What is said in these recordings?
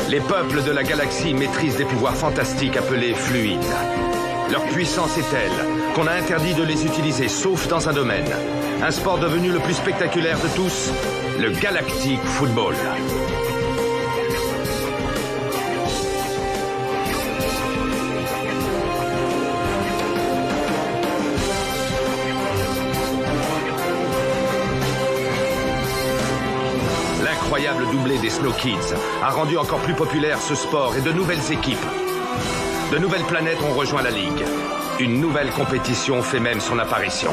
Les peuples de la galaxie maîtrisent des pouvoirs fantastiques appelés fluides. Leur puissance est telle qu'on a interdit de les utiliser, sauf dans un domaine. Un sport devenu le plus spectaculaire de tous, le Galactic Football. L'incroyable doublé des Snow Kids a rendu encore plus populaire ce sport et de nouvelles équipes. De nouvelles planètes ont rejoint la Ligue. Une nouvelle compétition fait même son apparition.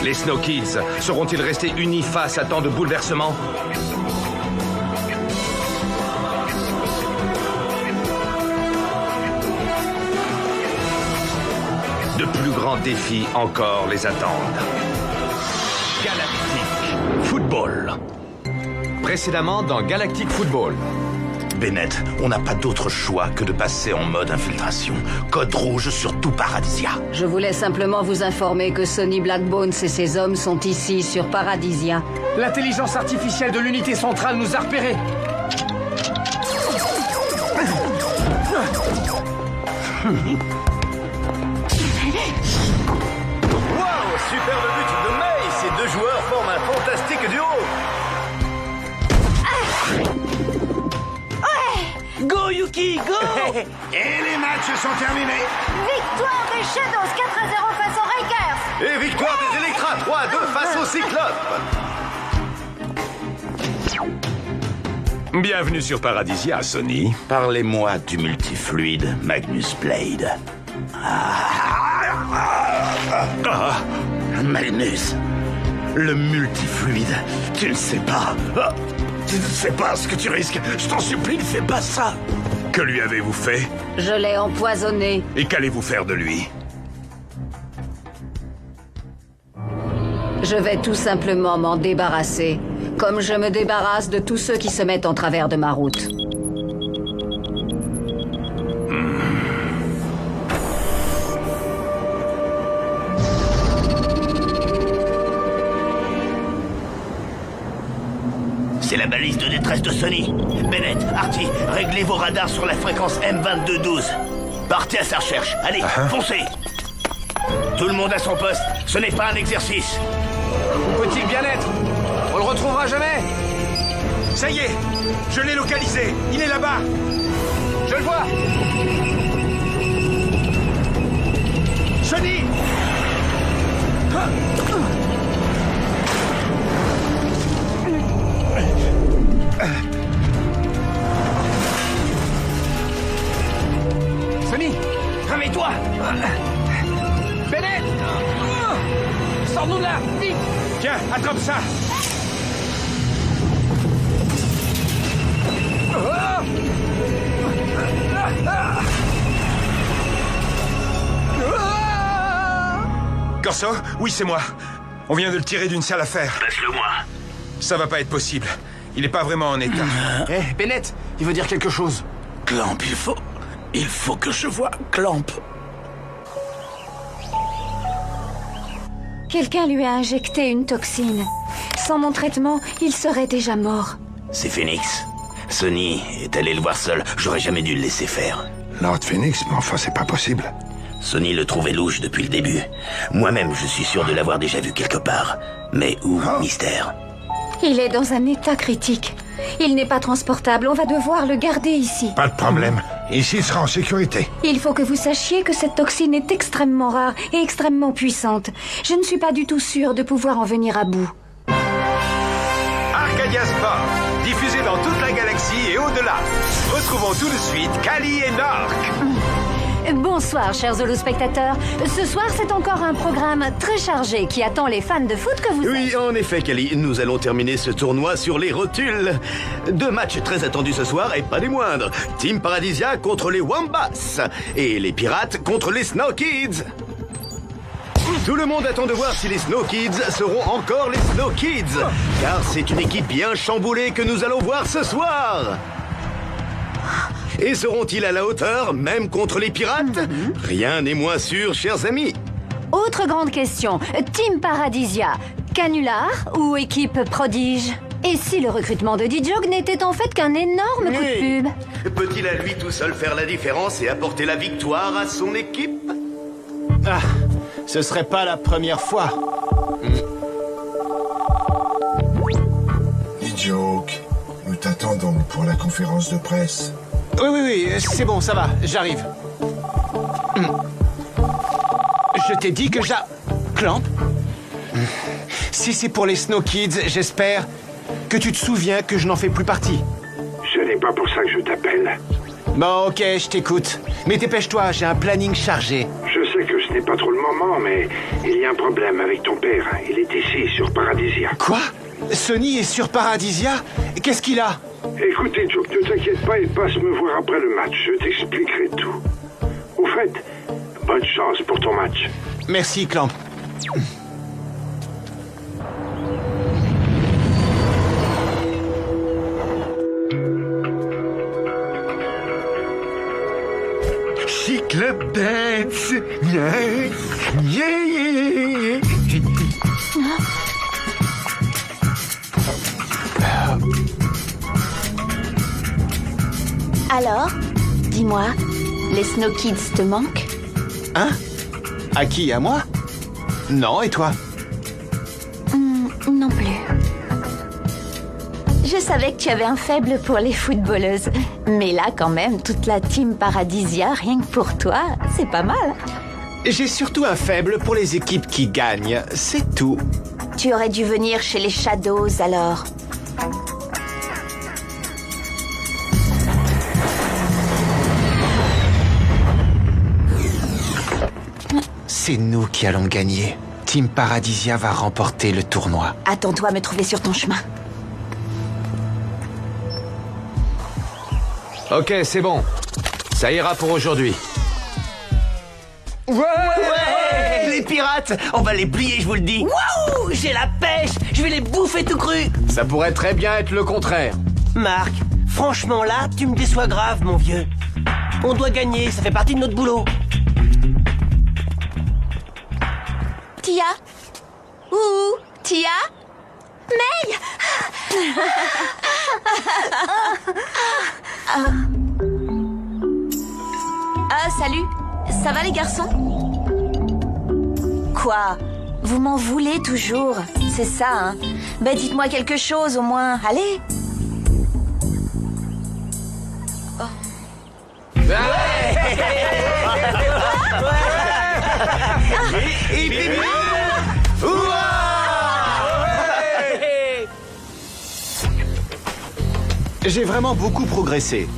Les Snow Kids seront-ils restés unis face à tant de bouleversements? De plus grands défis encore les attendent. Galactic Football. Précédemment dans Galactic Football. Bennett, on n'a pas d'autre choix que de passer en mode infiltration. Code rouge sur tout Paradisia. Je voulais simplement vous informer que Sonny Blackbones et ses hommes sont ici, sur Paradisia. L'intelligence artificielle de l'unité centrale nous a repérés. Wow, superbe but de May. Ces deux joueurs forment un fantastique duo. Go Yuki, go! Et les matchs sont terminés. Victoire des Shadows 4-0 face aux Rakers. Et victoire des Electra 3-2 face aux Cyclopes. Bienvenue sur Paradisia, Sonny. Parlez-moi du multifluide Magnus Blade. Magnus, le multifluide, tu ne sais pas. Tu ne sais pas ce que tu risques. Je t'en supplie, ne fais pas ça. Que lui avez-vous fait? Je l'ai empoisonné. Et qu'allez-vous faire de lui? Je vais tout simplement m'en débarrasser, comme je me débarrasse de tous ceux qui se mettent en travers de ma route. C'est la balise de détresse de Sonny. Bennett, Artie, réglez vos radars sur la fréquence M2212. Partez à sa recherche. Allez, foncez. Tout le monde à son poste. Ce n'est pas un exercice. Où peut-il bien être? On le retrouvera jamais. Ça y est, je l'ai localisé. Il est là-bas. Je le vois. Sonny! Sonny, réveille-toi. Bennett, sors-nous de là, vite. Tiens, attrape ça. Corso? Oui, c'est moi. On vient de le tirer d'une sale affaire. Passe-le-moi. Ça va pas être possible. Il est pas vraiment en état. Eh, Bennett, il veut dire quelque chose. Clamp, il faut que je voie Clamp. Quelqu'un lui a injecté une toxine. Sans mon traitement, il serait déjà mort. C'est Phoenix. Sonny est allé le voir seul. J'aurais jamais dû le laisser faire. Lord Phoenix, mais enfin, c'est pas possible. Sonny le trouvait louche depuis le début. Moi-même, je suis sûr de l'avoir déjà vu quelque part. Mais où, mystère? Il est dans un état critique. Il n'est pas transportable. On va devoir le garder ici. Pas de problème. Ici, il sera en sécurité. Il faut que vous sachiez que cette toxine est extrêmement rare et extrêmement puissante. Je ne suis pas du tout sûre de pouvoir en venir à bout. Arcadia Sport, diffusé dans toute la galaxie et au-delà. Retrouvons tout de suite Kali et Nork. Bonsoir, chers holospectateurs. Ce soir, c'est encore un programme très chargé qui attend les fans de foot que vous êtes. Oui, en effet, Kali, nous allons terminer ce tournoi sur les rotules. 2 matchs très attendus ce soir et pas des moindres. Team Paradisia contre les Wombats et les Pirates contre les Snow Kids. Tout le monde attend de voir si les Snow Kids seront encore les Snow Kids, car c'est une équipe bien chamboulée que nous allons voir ce soir. Et seront-ils à la hauteur, même contre les pirates? Rien n'est moins sûr, chers amis. Autre grande question. Team Paradisia, canular ou équipe prodige? Et si le recrutement de D-Jog n'était en fait qu'un énorme coup de pub? Peut-il à lui tout seul faire la différence et apporter la victoire à son équipe? Ah, ce serait pas la première fois. D-Joke, nous t'attendons pour la conférence de presse. Oui, c'est bon, ça va, j'arrive. Je t'ai dit que Clamp? Si c'est pour les Snow Kids, j'espère que tu te souviens que je n'en fais plus partie. Ce n'est pas pour ça que je t'appelle. Bon, ok, je t'écoute. Mais dépêche-toi, j'ai un planning chargé. Je sais que ce n'est pas trop le moment, mais il y a un problème avec ton père. Il est ici, sur Paradisia. Quoi? Sonny est sur Paradisia? Qu'est-ce qu'il a? Écoutez, Joke, ne t'inquiète pas et passe me voir après le match. Je t'expliquerai tout. Au fait, bonne chance pour ton match. Merci, Clamp. Club Dance. Yeah. Yeah. Alors, dis-moi, les Snow Kids te manquent? Hein? À qui? À moi? Non, et toi? Non plus. Je savais que tu avais un faible pour les footballeuses. Mais là, quand même, toute la team Paradisia, rien que pour toi, c'est pas mal. J'ai surtout un faible pour les équipes qui gagnent, c'est tout. Tu aurais dû venir chez les Shadows, alors. C'est nous qui allons gagner. Team Paradisia va remporter le tournoi. Attends-toi à me trouver sur ton chemin. Ok, c'est bon. Ça ira pour aujourd'hui. Ouais, les pirates, on va les plier, je vous le dis. Waouh, j'ai la pêche, je vais les bouffer tout cru. Ça pourrait très bien être le contraire. Marc, franchement là, tu me déçois grave, mon vieux. On doit gagner, ça fait partie de notre boulot. Tia? Ouh, Tia? May? Salut. Ça va les garçons? Quoi? Vous m'en voulez toujours? C'est ça, hein? Bah dites-moi quelque chose au moins, allez. J'ai vraiment beaucoup progressé.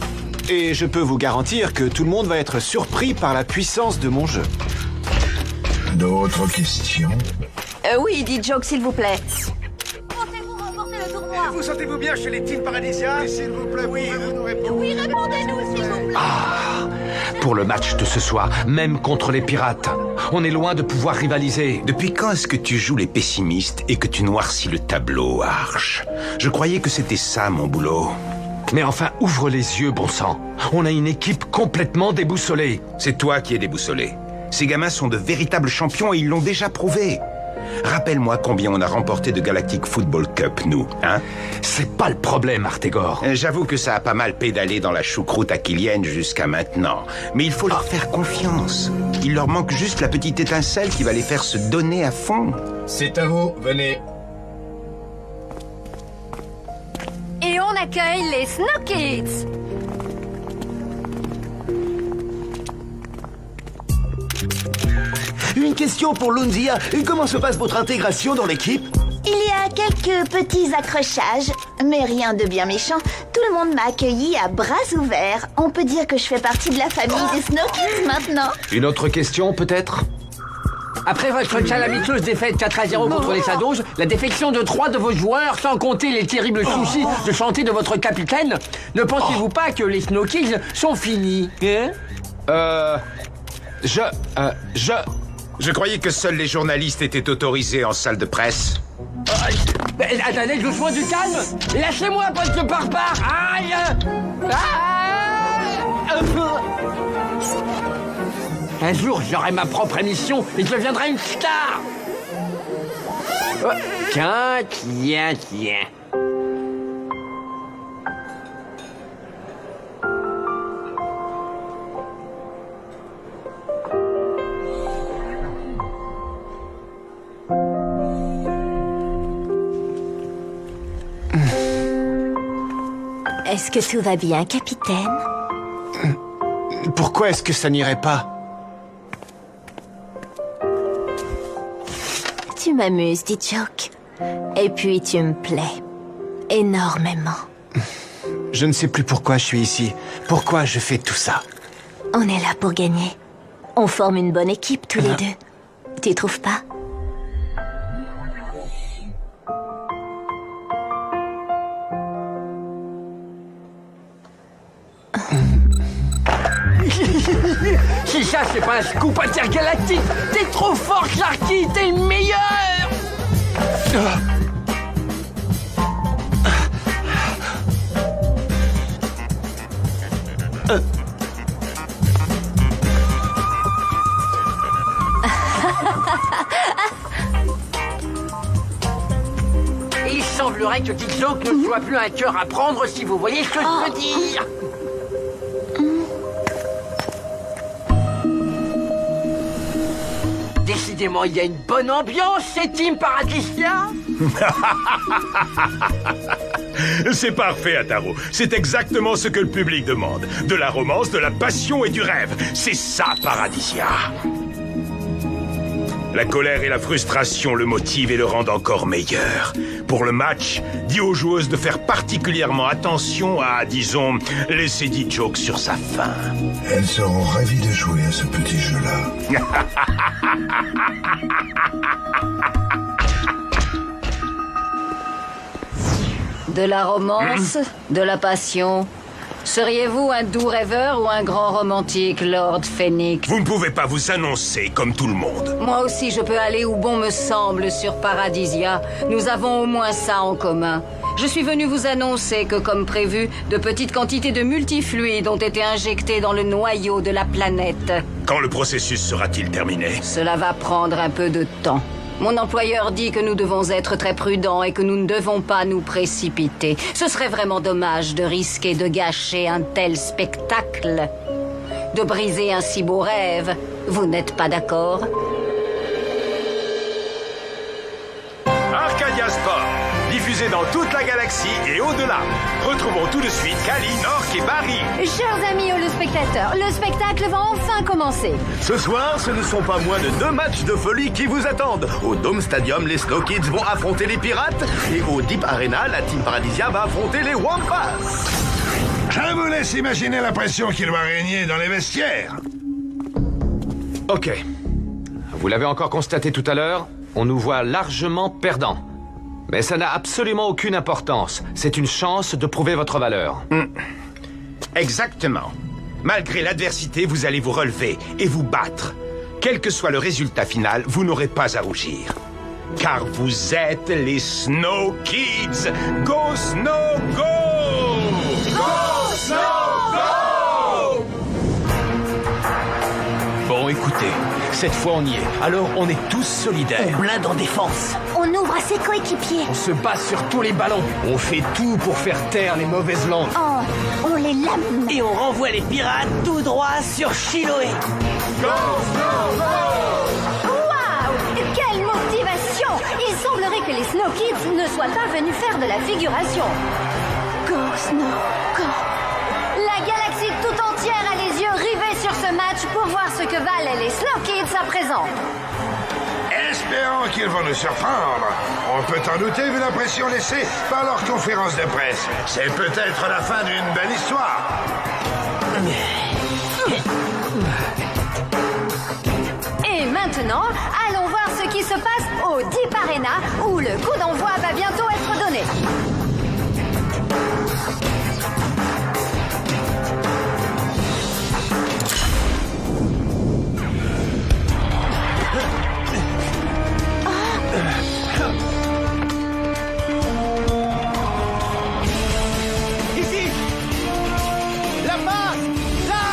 Et je peux vous garantir que tout le monde va être surpris par la puissance de mon jeu. D'autres questions? Oui, D-Joke, s'il vous plaît. Pensez-vous remporter le tournoi? Vous sentez-vous bien chez les Team Paradisia? S'il vous plaît, oui, nous répondre. Oui, répondez-nous, s'il vous plaît. Pour le match de ce soir, même contre les pirates, on est loin de pouvoir rivaliser. Depuis quand est-ce que tu joues les pessimistes et que tu noircis le tableau, Arch? Je croyais que c'était ça, mon boulot. Mais enfin, ouvre les yeux, bon sang. On a une équipe complètement déboussolée. C'est toi qui es déboussolé. Ces gamins sont de véritables champions et ils l'ont déjà prouvé. Rappelle-moi combien on a remporté de Galactic Football Cup, nous, hein? C'est pas le problème, Artegor. J'avoue que ça a pas mal pédalé dans la choucroute aquilienne jusqu'à maintenant. Mais il faut leur faire confiance. Il leur manque juste la petite étincelle qui va les faire se donner à fond. C'est à vous, venez. Et on accueille les Snow Kids. Une question pour Lundia. Comment se passe votre intégration dans l'équipe? Il y a quelques petits accrochages, mais rien de bien méchant. Tout le monde m'a accueilli à bras ouverts. On peut dire que je fais partie de la famille des Snow Kids maintenant. Une autre question, peut-être? Après votre calamiteuse défaite 4-0 contre les Shadows, la défection de 3 de vos joueurs, sans compter les terribles soucis de santé de votre capitaine, ne pensez-vous pas que les Snow Kids sont finis, hein? Je croyais que seuls les journalistes étaient autorisés en salle de presse. Attendez, doucement du calme. Lâchez-moi, poste de barbare. Aïe. Un jour, j'aurai ma propre émission et je deviendrai une star. Tiens. Est-ce que tout va bien, capitaine? Pourquoi est-ce que ça n'irait pas? Tu m'amuses, dit Joke. Et puis tu me plais. Énormément. Je ne sais plus pourquoi je suis ici. Pourquoi je fais tout ça? On est là pour gagner. On forme une bonne équipe tous les deux. Tu trouves pas? Si ça, c'est pas un scoop intergalactique, t'es trop fort, Clarky, t'es le meilleur! Il semblerait que Dick Joke ne soit plus un cœur à prendre, si vous voyez ce que je veux dire. Décidément, il y a une bonne ambiance chez Team Paradisia. C'est parfait, Ataro. C'est exactement ce que le public demande. De la romance, de la passion et du rêve. C'est ça, Paradisia. La colère et la frustration le motivent et le rendent encore meilleur. Pour le match, dis aux joueuses de faire particulièrement attention à, disons, laisser D-Joke sur sa faim. Elles seront ravies de jouer à ce petit jeu-là. De la romance, de la passion. Seriez-vous un doux rêveur ou un grand romantique, Lord Phoenix? Vous ne pouvez pas vous annoncer comme tout le monde. Moi aussi, je peux aller où bon me semble sur Paradisia. Nous avons au moins ça en commun. Je suis venu vous annoncer que, comme prévu, de petites quantités de multifluides ont été injectées dans le noyau de la planète. Quand le processus sera-t-il terminé? Cela va prendre un peu de temps. Mon employeur dit que nous devons être très prudents et que nous ne devons pas nous précipiter. Ce serait vraiment dommage de risquer de gâcher un tel spectacle, de briser un si beau rêve. Vous n'êtes pas d'accord? Arcadia Sport, diffusé dans toute la galaxie et au-delà. Retrouvons tout de suite Kali, Nork et Barry. Chers amis spectateurs, le spectacle va enfin commencer. Ce soir, ce ne sont pas moins de 2 matchs de folie qui vous attendent. Au Dome Stadium, les Snow Kids vont affronter les Pirates. Et au Deep Arena, la Team Paradisia va affronter les Wampas. Je vous laisse imaginer la pression qu'il va régner dans les vestiaires. Ok. Vous l'avez encore constaté tout à l'heure, on nous voit largement perdants. Mais ça n'a absolument aucune importance. C'est une chance de prouver votre valeur. Exactement. Malgré l'adversité, vous allez vous relever et vous battre. Quel que soit le résultat final, vous n'aurez pas à rougir. Car vous êtes les Snow Kids. Go Snow Go! Go Snow Go! Bon, écoutez, cette fois on y est. Alors on est tous solidaires. On blinde en défense. On ouvre à ses coéquipiers. On se bat sur tous les ballons. On fait tout pour faire taire les mauvaises langues. Oh, on les lame. Et on renvoie les pirates tout droit sur Chiloé. Waouh! Quelle motivation! Il semblerait que les Snow Kids ne soient pas venus faire de la figuration. Go, Snow, go. La galaxie tout entière a les yeux rivés sur ce match pour voir ce que valent les Snow Kids à présent. Espérons qu'ils vont nous surprendre. On peut en douter vu la pression laissée par leur conférence de presse. C'est peut-être la fin d'une belle histoire. Et maintenant, allons voir ce qui se passe au Deep Arena où le coup d'envoi va bientôt être donné. Ici! Là-bas! Là!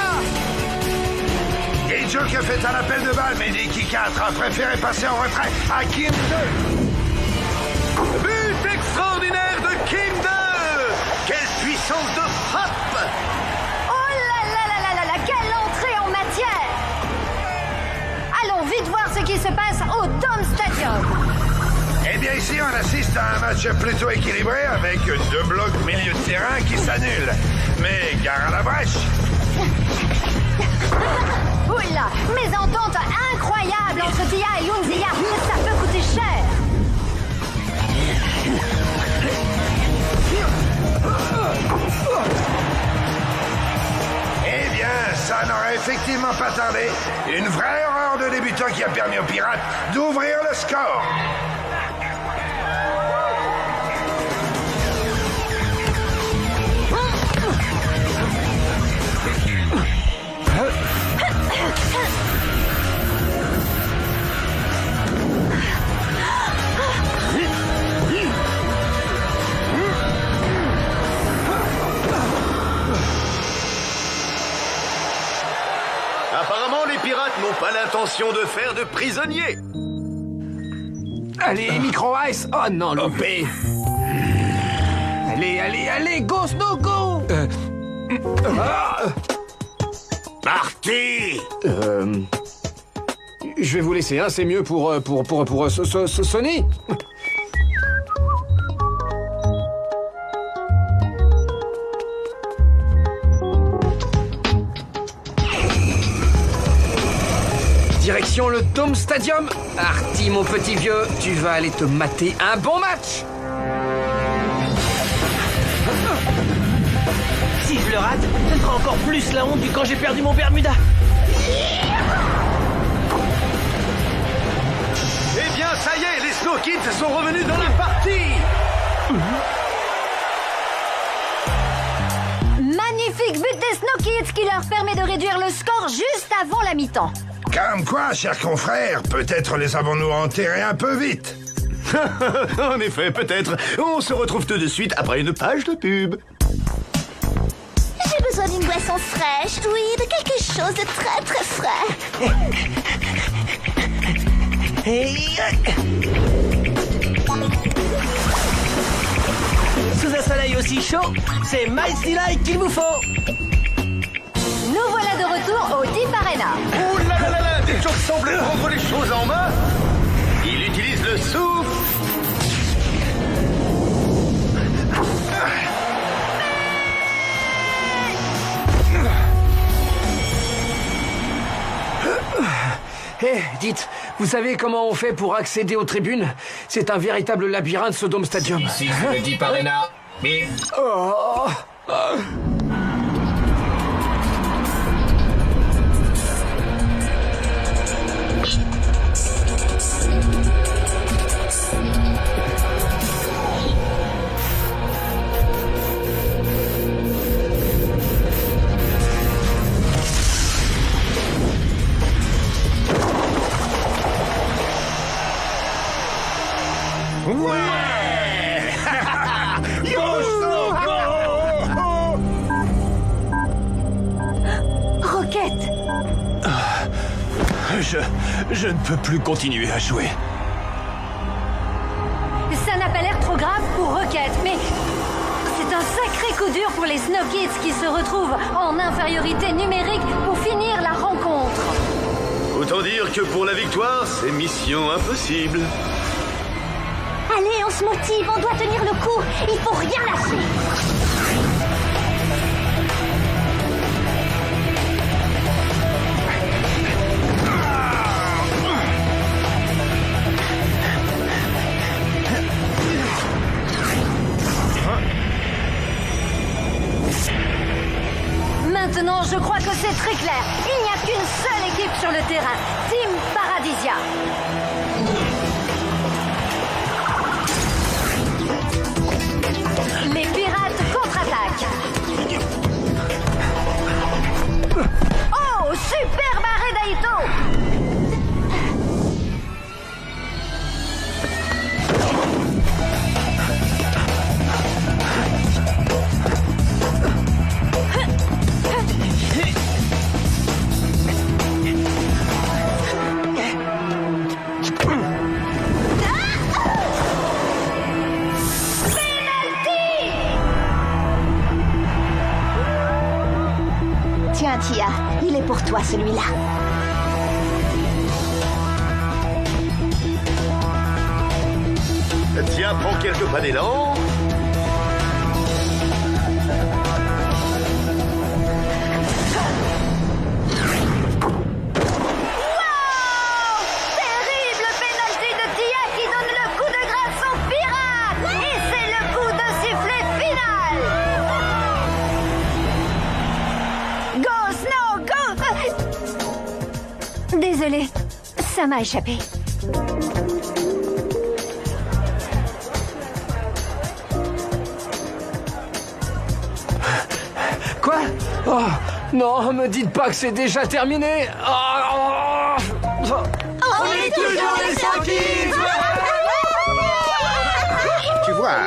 D-Joke a fait un appel de balle, mais Nicky 4 a préféré passer en retrait à Kim 2. But extraordinaire de Kim 2! Quelle puissance de frappe! Oh là là là là là là, quelle entrée en matière! Allons vite voir ce qui se passe au Dome Stadium. Eh bien, Ici, on assiste à un match plutôt équilibré avec deux blocs milieu de terrain qui s'annulent. Mais gare à la brèche. Oula, mésentente incroyable entre Tia et Yunzia. Ça peut coûter cher. Eh bien, ça n'aurait effectivement pas tardé. Une vraie erreur de débutant qui a permis aux Pirates d'ouvrir le score. Apparemment, les pirates n'ont pas l'intention de faire de prisonniers. Allez, micro-ice. Oh non, loupé. Allez, go, Snow, go. Parti! Je vais vous laisser, hein, c'est mieux pour Sony. Direction le Dome Stadium. Artie, mon petit vieux, tu vas aller te mater un bon match. Si je le rate, ce sera encore plus la honte du quand j'ai perdu mon Bermuda. Eh bien, ça y est, les Snow Kids sont revenus dans la partie. Magnifique but des Snow Kids qui leur permet de réduire le score juste avant la mi-temps. Comme quoi, chers confrères, peut-être les avons-nous enterrés un peu vite. En effet, peut-être. On se retrouve tout de suite après une page de pub. J'ai besoin d'une boisson fraîche, oui, de quelque chose de très très frais. Sous un soleil aussi chaud, c'est Miles Delight qu'il vous faut. Nous voilà de retour au Deep Arena. Ouh là là là là, des gens semblent prendre les choses en main. Il utilise le souffle. Eh, dites, vous savez comment on fait pour accéder aux tribunes? C'est un véritable labyrinthe, ce Dome Stadium. Ici, c'est le Deep Arena. Mais... Oh. Rocket! Je ne peux plus continuer à jouer. Ça n'a pas l'air trop grave pour Rocket, mais c'est un sacré coup dur pour les Snow Kids qui se retrouvent en infériorité numérique pour finir la rencontre. Autant dire que pour la victoire, c'est mission impossible. Allez, on se motive, on doit tenir le coup. Il faut rien lâcher. Maintenant, je crois que c'est très clair. Il n'y a qu'une seule équipe sur le terrain. Team Paradisia. Les pirates contre-attaquent. Oh, superbe arrêt d'Aito! Tiens, Tia, il est pour toi, celui-là. Tiens, prends quelques pas d'élan. Terrible pénalty de Tia qui donne le coup de grâce aux pirates. Et c'est le coup de sifflet final. Go, Snow, go. Désolée, ça m'a échappé. Quoi? Oh, non, me dites pas que c'est déjà terminé. On est toujours les Snow Kids. Tu vois,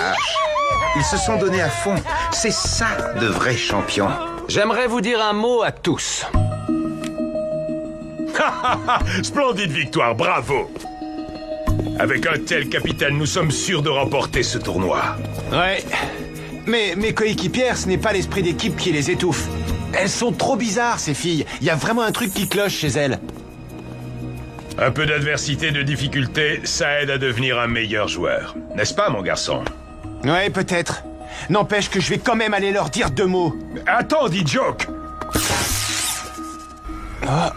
ils se sont donnés à fond. C'est ça de vrais champions. J'aimerais vous dire un mot à tous. Splendide victoire, bravo. Avec un tel capitaine, nous sommes sûrs de remporter ce tournoi. Ouais. Mais mes coéquipières, ce n'est pas l'esprit d'équipe qui les étouffe. Elles sont trop bizarres, ces filles. Il y a vraiment un truc qui cloche chez elles. Un peu d'adversité, de difficulté, ça aide à devenir un meilleur joueur. N'est-ce pas, mon garçon? Ouais, peut-être. N'empêche que je vais quand même aller leur dire 2 mots. Attends, dit Joke. Oh.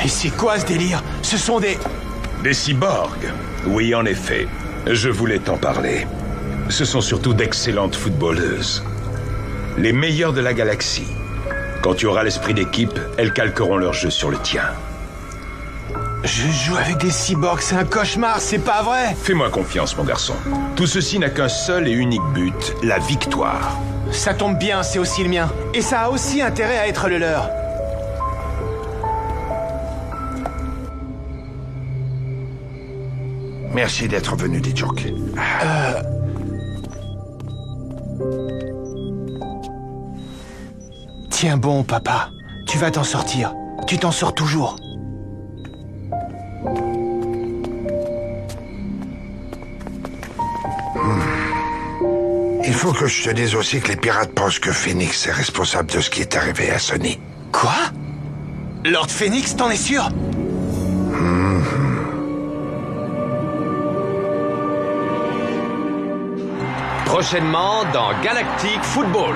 Et c'est quoi ce délire? Ce sont des cyborgs. Oui, en effet. Je voulais t'en parler. Ce sont surtout d'excellentes footballeuses. Les meilleures de la galaxie. Quand tu auras l'esprit d'équipe, elles calqueront leur jeu sur le tien. Je joue avec des cyborgs, c'est un cauchemar, c'est pas vrai? Fais-moi confiance, mon garçon. Tout ceci n'a qu'un seul et unique but, la victoire. Ça tombe bien, c'est aussi le mien. Et ça a aussi intérêt à être le leur. Merci d'être venu, dit Joke. Tiens bon, papa. Tu vas t'en sortir. Tu t'en sors toujours. Il faut que je te dise aussi que les pirates pensent que Phoenix est responsable de ce qui est arrivé à Sonny. Quoi? Lord Phoenix, t'en es sûr? Prochainement dans Galactic Football.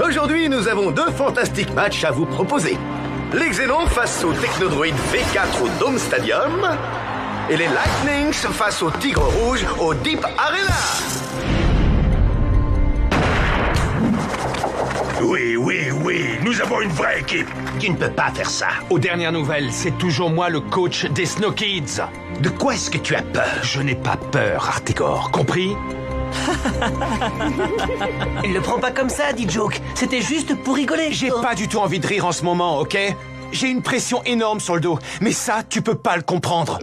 Aujourd'hui, nous avons 2 fantastiques matchs à vous proposer. Les Xénons face aux Technodroïdes V4 au Dome Stadium et les Lightnings face aux Tigres Rouges au Deep Arena. Oui, nous avons une vraie équipe. Tu ne peux pas faire ça. Aux dernières nouvelles, c'est toujours moi le coach des Snow Kids. De quoi est-ce que tu as peur? Je n'ai pas peur, Artegor, compris? Le prends pas comme ça, dit Joke. C'était juste pour rigoler. J'ai pas du tout envie de rire en ce moment, ok? J'ai une pression énorme sur le dos. Mais ça, tu peux pas le comprendre.